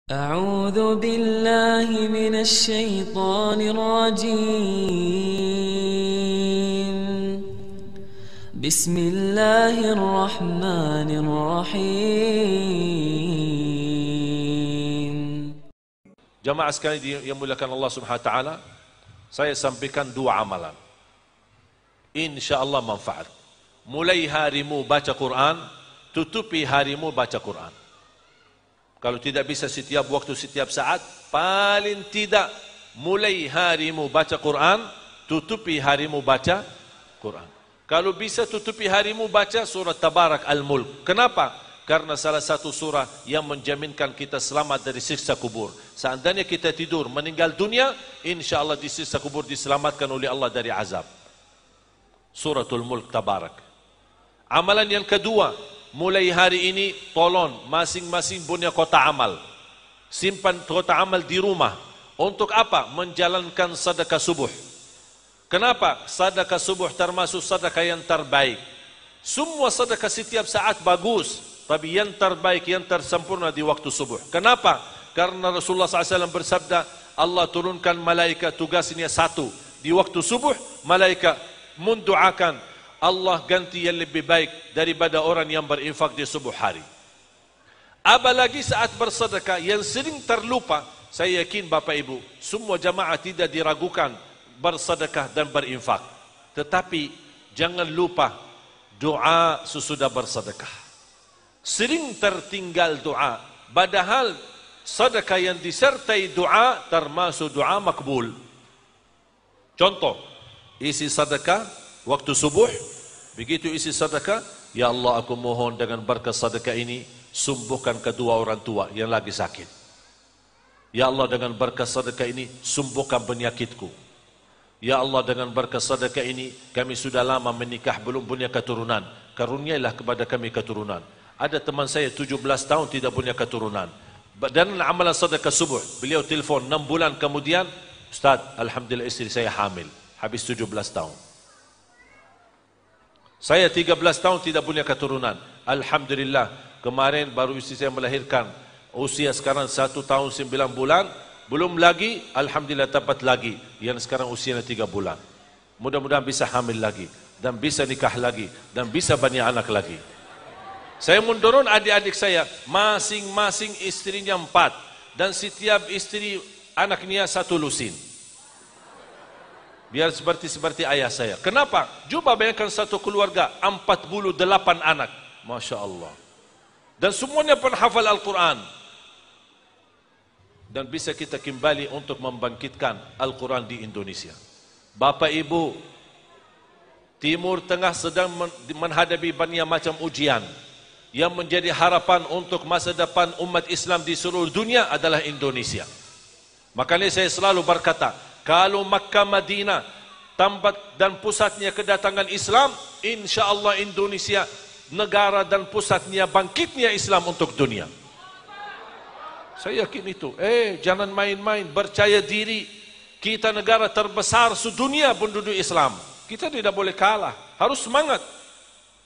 أعوذ بالله من الشيطان الرجيم بسم الله الرحمن الرحيم. Jamaah sekalian yang muliakan Allah Subhanahu wa taala, saya sampaikan dua amalan. Insyaallah manfaat. Mulai harimu baca Quran, tutupi harimu baca Quran. Kalau tidak bisa setiap waktu, setiap saat, paling tidak mulai harimu baca Quran, tutupi harimu baca Quran. Kalau bisa tutupi harimu baca surah Tabarak Al-Mulk. Kenapa? Karena salah satu surah yang menjaminkan kita selamat dari siksa kubur. Seandainya kita tidur, meninggal dunia, insyaAllah di siksa kubur diselamatkan oleh Allah dari azab. Suratul Mulk Tabarak. Amalan yang kedua, mulai hari ini tolong masing-masing punya kotak amal. Simpan kotak amal di rumah. Untuk apa? Menjalankan sedekah subuh. Kenapa? Sedekah subuh termasuk sedekah yang terbaik. Semua sedekah setiap saat bagus, tapi yang terbaik, yang tersempurna di waktu subuh. Kenapa? Karena Rasulullah SAW bersabda, Allah turunkan malaikat, tugasnya satu. Di waktu subuh, malaikat mendoakan, Allah ganti yang lebih baik daripada orang yang berinfak di subuh hari. Apalagi saat bersedekah yang sering terlupa. Saya yakin Bapak Ibu, semua jamaah tidak diragukan bersedekah dan berinfak. Tetapi jangan lupa doa sesudah bersedekah. Sering tertinggal doa, padahal sedekah yang disertai doa termasuk doa makbul. Contoh, isi sedekah waktu subuh, begitu isi sedekah, ya Allah aku mohon dengan berkat sedekah ini, sembuhkan kedua orang tua yang lagi sakit. Ya Allah dengan berkat sedekah ini, sembuhkan penyakitku. Ya Allah dengan berkat sedekah ini, kami sudah lama menikah belum punya keturunan, karuniailah kepada kami keturunan. Ada teman saya 17 tahun tidak punya keturunan. Dan amalan sedekah subuh, beliau telefon 6 bulan kemudian, Ustaz, alhamdulillah istri saya hamil, habis 17 tahun. Saya 13 tahun tidak punya keturunan. Alhamdulillah, kemarin baru istri saya melahirkan. Usia sekarang 1 tahun 9 bulan. Belum lagi, alhamdulillah dapat lagi. Yang sekarang usianya 3 bulan. Mudah-mudahan bisa hamil lagi. Dan bisa nikah lagi. Dan bisa banyak anak lagi. Saya mendorong adik-adik saya. Masing-masing istrinya 4. Dan setiap istri anaknya 1 lusin. Biar seperti ayah saya. Kenapa? Coba bayangkan satu keluarga 48 anak. Masya Allah. Dan semuanya penghafal Al-Quran. Dan bisa kita kembali untuk membangkitkan Al-Quran di Indonesia. Bapak Ibu, Timur Tengah sedang menghadapi banyak macam ujian. Yang menjadi harapan untuk masa depan umat Islam di seluruh dunia adalah Indonesia. Makanya saya selalu berkata, kalau Makkah Madinah tempat dan pusatnya kedatangan Islam, insya-Allah Indonesia negara dan pusatnya bangkitnya Islam untuk dunia. Saya yakin itu. Jangan main-main, percaya diri. Kita negara terbesar sedunia penduduk Islam. Kita tidak boleh kalah. Harus semangat.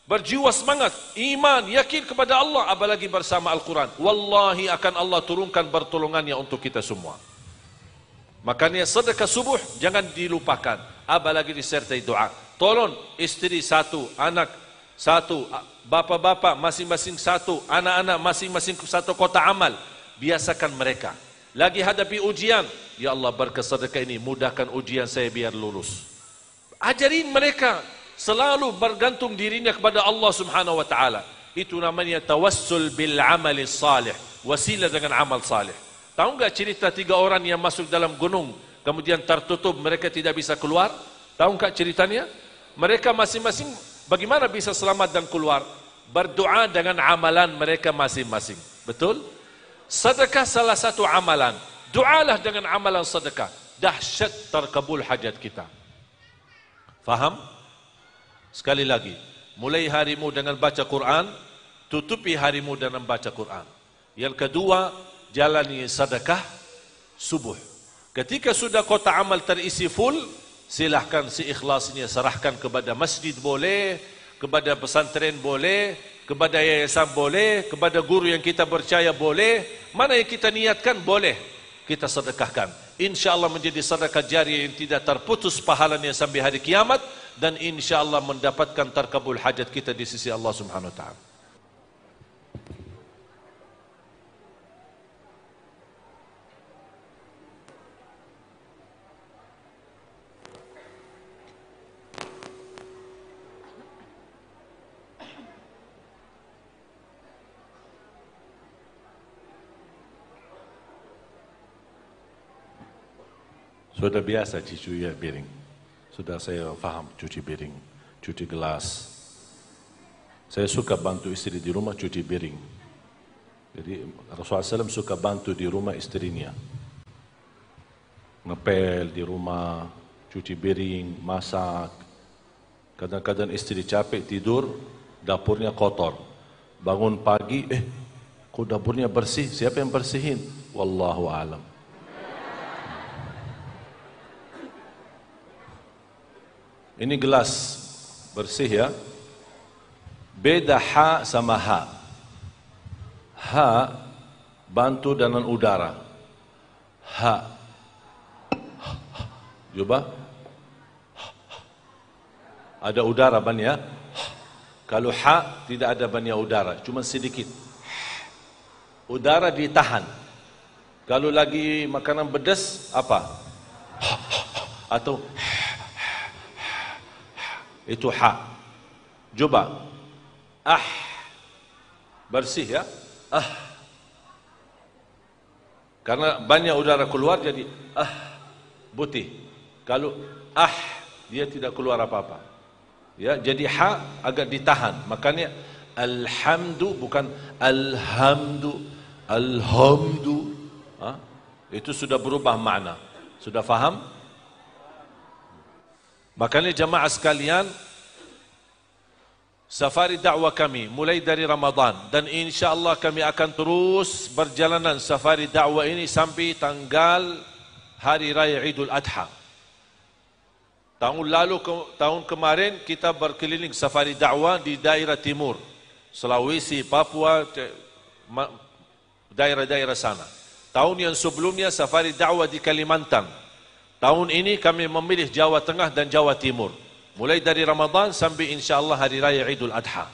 Berjiwa semangat, iman, yakin kepada Allah, apalagi bersama Al-Quran. Wallahi akan Allah turunkan pertolongannya untuk kita semua. Makanya sedekah subuh jangan dilupakan, apalagi disertai doa. Tolong istri 1, anak 1, bapak-bapak masing-masing 1, anak-anak masing-masing 1 kotak amal. Biasakan mereka. Lagi hadapi ujian, ya Allah berkat sedekah ini mudahkan ujian saya biar lulus. Ajarin mereka selalu bergantung dirinya kepada Allah Subhanahu wa taala. Itu namanya tawassul bil amali salih, wasilah dengan amal salih. Tahu enggak cerita 3 orang yang masuk dalam gunung, kemudian tertutup, mereka tidak bisa keluar? Tahu enggak ceritanya? Mereka masing-masing bagaimana bisa selamat dan keluar? Berdoa dengan amalan mereka masing-masing. Betul? Sedekah salah satu amalan. Doalah dengan amalan sedekah. Dahsyat terkabul hajat kita. Faham? Sekali lagi, mulai harimu dengan baca Quran, tutupi harimu dengan baca Quran. Yang kedua, jalani sedekah subuh. Ketika sudah kotak amal terisi full, silahkan seikhlasnya serahkan kepada masjid boleh, kepada pesantren boleh, kepada yayasan boleh, kepada guru yang kita percaya boleh, mana yang kita niatkan boleh kita sedekahkan. InsyaAllah menjadi sedekah jariah yang tidak terputus pahalanya sampai hari kiamat, dan insyaAllah mendapatkan terkabul hajat kita di sisi Allah Subhanahu Wa Taala. Sudah biasa cuci piring. Sudah saya faham cuci piring, cuci gelas. Saya suka bantu istri di rumah cuci piring. Jadi Rasulullah SAW suka bantu di rumah istrinya. Ngepel di rumah, cuci piring, masak. Kadang-kadang istri capek tidur, dapurnya kotor. Bangun pagi, kok dapurnya bersih? Siapa yang bersihin? Wallahu a'lam. Ini gelas bersih ya. Beda ha sama ha. Ha bantu dengan udara. Ha. Coba. Ada udara ban ya. Kalau ha tidak ada banyak udara, cuma sedikit. Udara ditahan. Kalau lagi makanan pedas apa? Atau itu ha. Coba. Bersih ya. Karena banyak udara keluar jadi putih. Kalau dia tidak keluar apa-apa. Ya, jadi ha agak ditahan. Makanya alhamdu bukan alhamdu. Alhamdu. Itu sudah berubah makna. Sudah faham? Makanya jamaah sekalian, safari dakwah kami mulai dari Ramadan, dan insyaAllah kami akan terus berjalanan safari dakwah ini sampai tanggal Hari Raya Idul Adha. Tahun kemarin kita berkeliling safari dakwah di daerah timur, Sulawesi, Papua, daerah-daerah sana. Tahun yang sebelumnya safari dakwah di Kalimantan. Tahun ini kami memilih Jawa Tengah dan Jawa Timur. Mulai dari Ramadan sampai insyaAllah Hari Raya Idul Adha.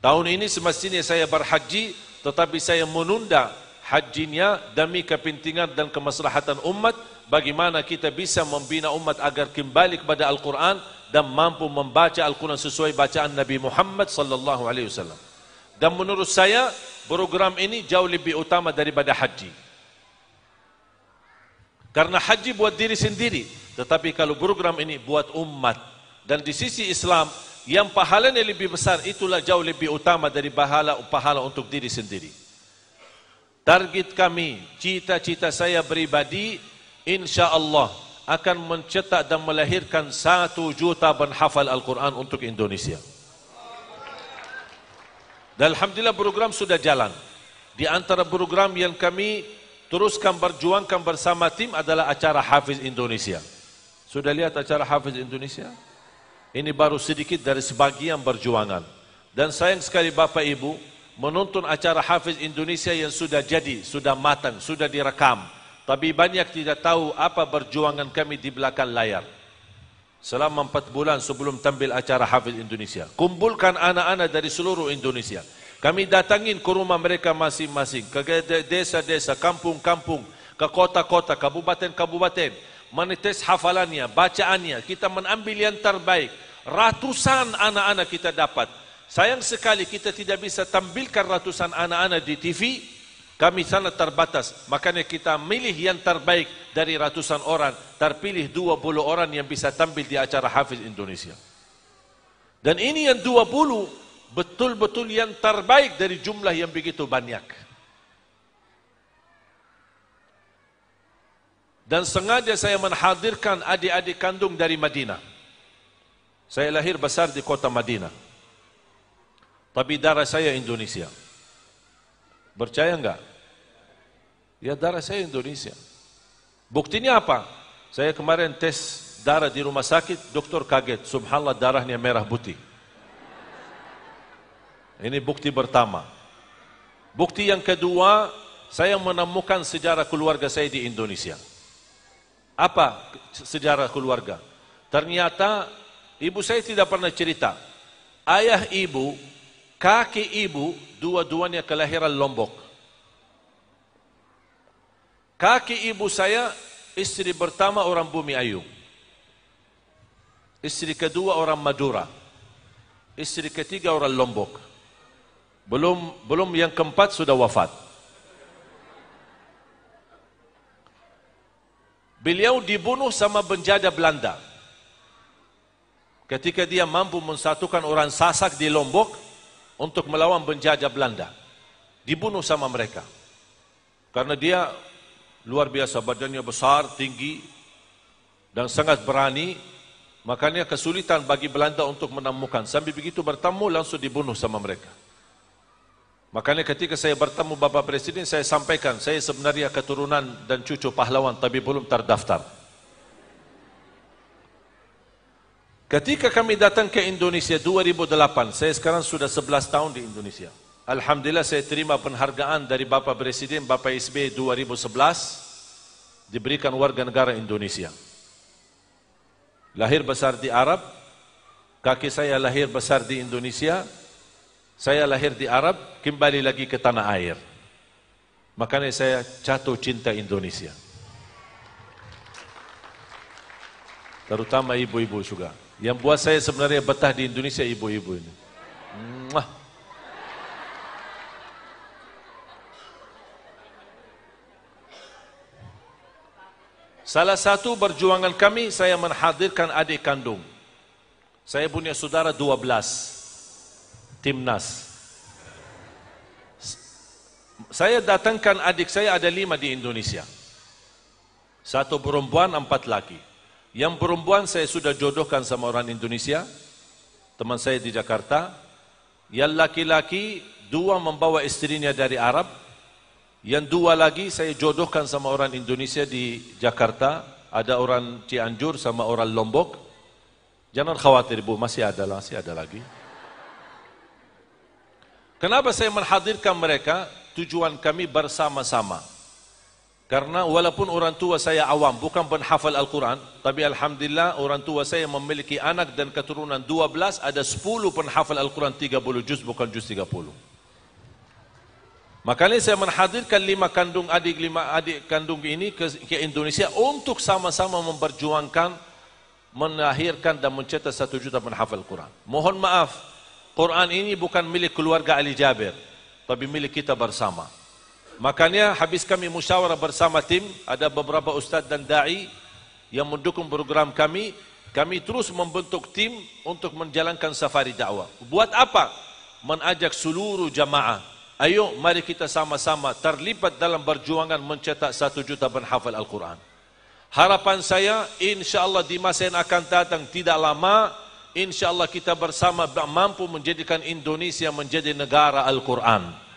Tahun ini semestinya saya berhaji, tetapi saya menunda hajinya demi kepentingan dan kemaslahatan umat. Bagaimana kita bisa membina umat agar kembali kepada Al-Quran dan mampu membaca Al-Quran sesuai bacaan Nabi Muhammad sallallahu alaihi wasallam. Dan menurut saya program ini jauh lebih utama daripada haji. Karena haji buat diri sendiri, tetapi kalau program ini buat umat. Dan di sisi Islam, yang pahalanya lebih besar, itulah jauh lebih utama dari pahala untuk diri sendiri. Target kami, cita-cita saya pribadi, insyaAllah akan mencetak dan melahirkan 1 juta penghafal Al-Quran untuk Indonesia. Dan Alhamdulillah program sudah jalan. Di antara program yang kami teruskan berjuangkan bersama tim adalah acara Hafiz Indonesia. Sudah lihat acara Hafiz Indonesia? Ini baru sedikit dari sebagian perjuangan. Dan sayang sekali Bapak Ibu, menonton acara Hafiz Indonesia yang sudah jadi, sudah matang, sudah direkam. Tapi banyak tidak tahu apa perjuangan kami di belakang layar. Selama 4 bulan sebelum tampil acara Hafiz Indonesia, kumpulkan anak-anak dari seluruh Indonesia. Kami datangin ke rumah mereka masing-masing, ke desa-desa, kampung-kampung, ke kota-kota, kabupaten-kabupaten, menetes hafalannya, bacaannya. Kita mengambil yang terbaik. Ratusan anak-anak kita dapat. Sayang sekali kita tidak bisa tampilkan ratusan anak-anak di TV. Kami sangat terbatas. Makanya kita milih yang terbaik dari ratusan orang. Terpilih 20 orang yang bisa tampil di acara Hafiz Indonesia. Dan ini yang 20 betul-betul yang terbaik dari jumlah yang begitu banyak. Dan sengaja saya menghadirkan adik-adik kandung dari Madinah. Saya lahir besar di kota Madinah, tapi darah saya Indonesia. Percaya enggak? Ya, darah saya Indonesia. Buktinya apa? Saya kemarin tes darah di rumah sakit, dokter kaget. Subhanallah, darahnya merah putih. Ini bukti pertama. Bukti yang kedua, saya menemukan sejarah keluarga saya di Indonesia. Apa sejarah keluarga? Ternyata ibu saya tidak pernah cerita. Ayah ibu, kaki ibu, dua-duanya kelahiran Lombok. Kaki ibu saya, istri pertama orang Bumi Ayu. Istri kedua orang Madura. Istri ketiga orang Lombok. Belum yang keempat sudah wafat. Beliau dibunuh sama penjajah Belanda. Ketika dia mampu mensatukan orang Sasak di Lombok untuk melawan penjajah Belanda. Dibunuh sama mereka. Karena dia luar biasa, badannya besar, tinggi, dan sangat berani. Makanya kesulitan bagi Belanda untuk menemukan. Sambil begitu bertemu langsung dibunuh sama mereka. Makanya ketika saya bertemu Bapak Presiden, saya sampaikan, saya sebenarnya keturunan dan cucu pahlawan, tapi belum terdaftar. Ketika kami datang ke Indonesia 2008, saya sekarang sudah 11 tahun di Indonesia. Alhamdulillah saya terima penghargaan dari Bapak Presiden, Bapak SBY 2011, diberikan warga negara Indonesia. Lahir besar di Arab, kaki saya lahir besar di Indonesia, saya lahir di Arab, kembali lagi ke tanah air. Makanya saya jatuh cinta Indonesia. Terutama ibu-ibu juga. Yang buat saya sebenarnya betah di Indonesia ibu-ibu ini. Salah satu perjuangan kami, saya menghadirkan adik kandung. Saya punya saudara 12. Timnas. Saya datangkan adik saya, ada 5 di Indonesia. 1 perempuan, 4 laki. Yang perempuan saya sudah jodohkan sama orang Indonesia, teman saya di Jakarta. Yang laki-laki 2 membawa istrinya dari Arab. Yang 2 lagi saya jodohkan sama orang Indonesia di Jakarta. Ada orang Cianjur sama orang Lombok. Jangan khawatir Bu, masih ada lagi. Kenapa saya menghadirkan mereka? Tujuan kami bersama-sama. Karena walaupun orang tua saya awam, bukan penghafal Al-Quran, tapi Alhamdulillah orang tua saya memiliki anak dan keturunan 12, ada 10 penghafal Al-Quran 30 juz, bukan juz 30. Makanya saya menghadirkan 5 adik kandung ini ke Indonesia untuk sama-sama memperjuangkan, melahirkan dan mencetak 1 juta penghafal Al-Quran. Mohon maaf, Quran ini bukan milik keluarga Ali Jabir, tapi milik kita bersama. Makanya habis kami musyawarah bersama tim, ada beberapa ustaz dan da'i yang mendukung program kami terus membentuk tim untuk menjalankan safari dakwah. Buat apa? Mengajak seluruh jamaah. Ayo mari kita sama-sama terlibat dalam perjuangan mencetak 1 juta penghafal Al-Quran. Harapan saya, insyaAllah di masa yang akan datang tidak lama, InsyaAllah kita bersama mampu menjadikan Indonesia menjadi negara Al-Quran.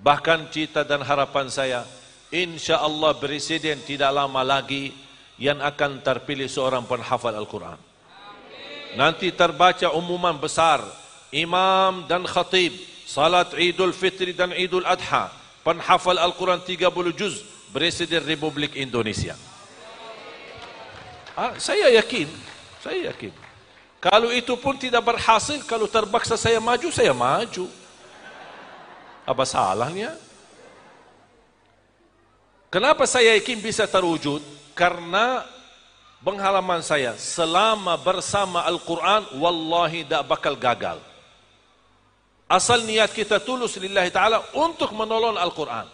Bahkan cita dan harapan saya, InsyaAllah Presiden tidak lama lagi yang akan terpilih seorang penghafal Al-Quran. Nanti terbaca umuman besar, imam dan khatib, salat Idul Fitri dan Idul Adha, penghafal Al-Quran 30 juz, Presiden Republik Indonesia. Saya yakin. Kalau itu pun tidak berhasil, kalau terpaksa saya maju. Apa salahnya? Kenapa saya yakin bisa terwujud? Karena pengalaman saya, selama bersama Al-Quran, wallahi tak bakal gagal. Asal niat kita tulus lillahi ta'ala untuk menolong Al-Quran,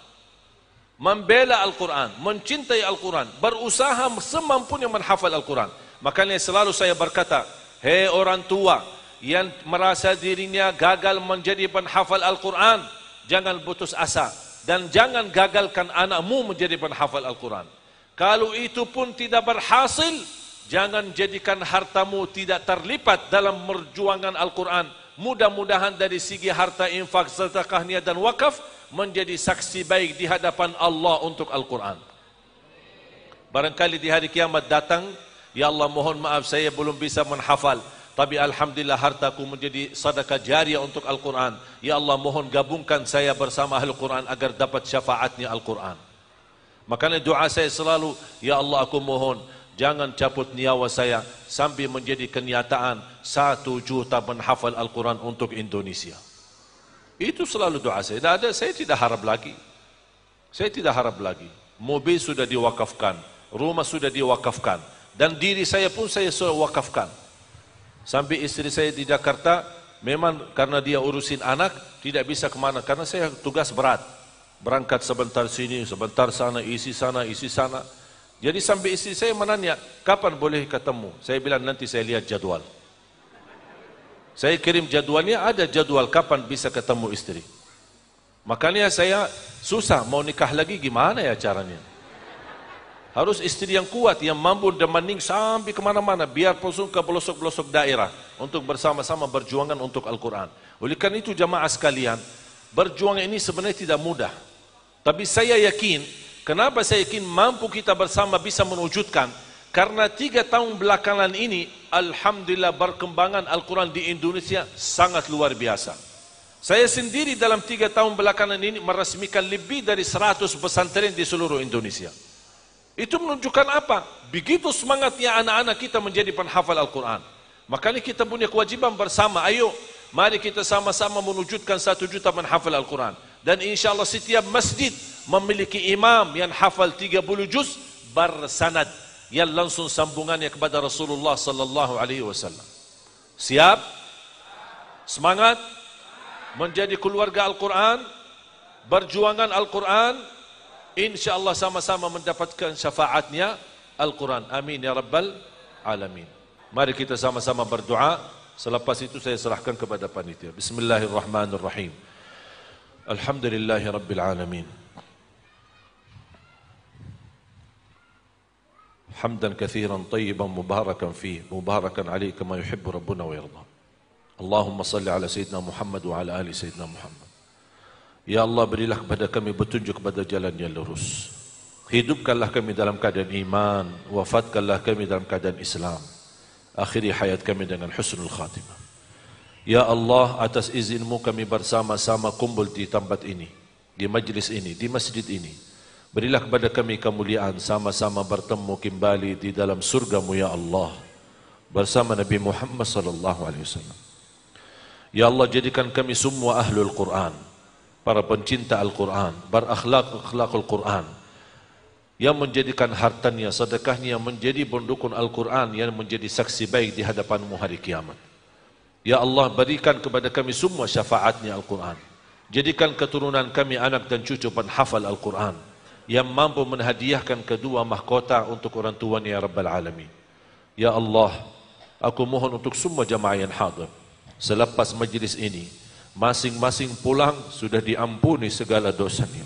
membela Al-Quran, mencintai Al-Quran, berusaha semampunya menghafal Al-Quran. Makanya selalu saya berkata, hei orang tua yang merasa dirinya gagal menjadi penghafal Al-Quran, jangan putus asa dan jangan gagalkan anakmu menjadi penghafal Al-Quran. Kalau itu pun tidak berhasil, jangan jadikan hartamu tidak terlibat dalam perjuangan Al-Quran. Mudah-mudahan dari segi harta, infak, sedekah, niat dan wakaf menjadi saksi baik di hadapan Allah untuk Al-Quran. Barangkali di hari kiamat datang, ya Allah mohon maaf saya belum bisa menghafal, tapi alhamdulillah hartaku menjadi sedekah jariah untuk Al-Quran. Ya Allah, mohon gabungkan saya bersama ahli Quran agar dapat syafaatnya Al-Quran. Makanya doa saya selalu, ya Allah aku mohon jangan cabut nyawa saya sampai menjadi kenyataan 1 juta penghafal Al-Quran untuk Indonesia. Itu selalu doa saya. Saya tidak harap lagi. Saya tidak harap lagi. Mobil sudah diwakafkan, rumah sudah diwakafkan, dan diri saya pun saya sudah wakafkan. Sampai istri saya di Jakarta, memang karena dia urusin anak, tidak bisa kemana, karena saya tugas berat. Berangkat sebentar sini, sebentar sana, isi sana, isi sana. Jadi sampai istri saya menanya, kapan boleh ketemu? Saya bilang nanti saya lihat jadwal. Saya kirim jadwalnya, ada jadwal kapan bisa ketemu istri. Makanya saya susah, mau nikah lagi gimana ya caranya? Harus istri yang kuat, yang mampu demaning sampai kemana-mana, biar pun ke pelosok-pelosok daerah, untuk bersama-sama berjuangan untuk Al-Quran. Oleh karena itu jamaah sekalian, berjuang ini sebenarnya tidak mudah. Tapi saya yakin, kenapa saya yakin mampu kita bersama bisa mewujudkan? Karena 3 tahun belakangan ini, alhamdulillah perkembangan Al-Quran di Indonesia sangat luar biasa. Saya sendiri dalam 3 tahun belakangan ini meresmikan lebih dari 100 pesantren di seluruh Indonesia. Itu menunjukkan apa? Begitu semangatnya anak-anak kita menjadi penghafal Al-Quran. Makanya kita punya kewajiban bersama. Ayo, mari kita sama-sama mewujudkan 1 juta penghafal Al-Quran. Dan insya Allah setiap masjid memiliki imam yang hafal 30 juz bersanad, yang langsung sambungannya kepada Rasulullah sallallahu alaihi wasallam. Siap? Semangat? Menjadi keluarga Al-Quran, berjuangan Al-Quran, InsyaAllah sama-sama mendapatkan syafaatnya Al-Quran. Amin ya Rabbal Alamin. Mari kita sama-sama berdoa. Selepas itu saya serahkan kepada panitia. Bismillahirrahmanirrahim. Alhamdulillahi Rabbil Alamin. Hamdan kathiran tayyiban mubarakan fih, mubarakan alaih kama yuhibbu Rabbuna wa yarda. Allahumma salli ala Sayyidina Muhammad wa ala ali Sayyidina Muhammad. Ya Allah, berilah kepada kami petunjuk kepada jalan yang lurus. Hidupkanlah kami dalam keadaan iman, wafatkanlah kami dalam keadaan Islam. Akhiri hayat kami dengan husnul khatimah. Ya Allah, atas izinmu kami bersama-sama kumpul di tempat ini, di majlis ini, di masjid ini. Berilah kepada kami kemuliaan sama-sama bertemu kembali di dalam surgamu ya Allah, bersama Nabi Muhammad sallallahu alaihi wasallam. Ya Allah, jadikan kami semua ahlul Quran, para pencinta Al-Quran, berakhlak-akhlakul Quran, yang menjadikan hartanya, sedekahnya menjadi pendukung Al-Quran, yang menjadi saksi baik di hadapanmu hari kiamat. Ya Allah, berikan kepada kami semua syafaatnya Al-Quran. Jadikan keturunan kami anak dan cucu penghafal Al-Quran, yang mampu menhadiahkan kedua mahkota untuk orang tuanya ya Rabbal Alamin. Ya Allah, aku mohon untuk semua jamaah yang hadir, selepas majlis ini, masing-masing pulang sudah diampuni segala dosanya,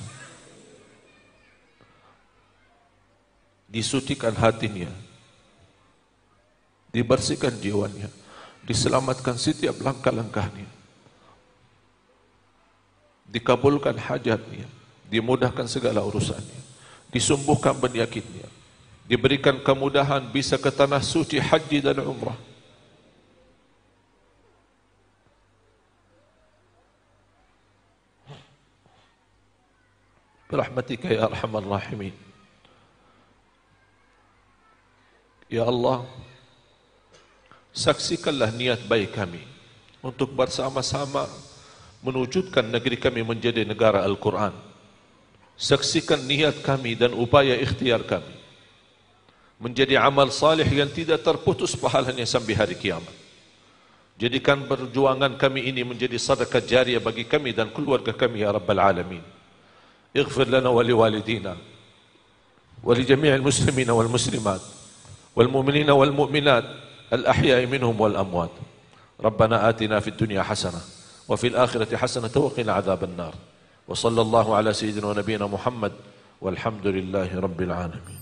disucikan hatinya, dibersihkan jiwanya, diselamatkan setiap langkah-langkahnya, dikabulkan hajatnya, dimudahkan segala urusannya, disembuhkan penyakitnya, diberikan kemudahan bisa ke tanah suci haji dan umrah. Birahmatika ya arhamar rahimin. Ya Allah, saksikanlah niat baik kami untuk bersama-sama mewujudkan negeri kami menjadi negara Al-Quran. Saksikan niat kami dan upaya ikhtiar kami menjadi amal salih yang tidak terputus pahalanya sampai hari kiamat. Jadikan perjuangan kami ini menjadi sedekah jariah bagi kami dan keluarga kami ya Rabbal Alamin. اغفر لنا ولوالدينا ولجميع المسلمين والمسلمات والمؤمنين والمؤمنات الأحياء منهم والأموات. ربنا آتنا في الدنيا حسنة وفي الآخرة حسنة وقنا عذاب النار. وصلى الله على سيدنا ونبينا محمد والحمد لله رب العالمين.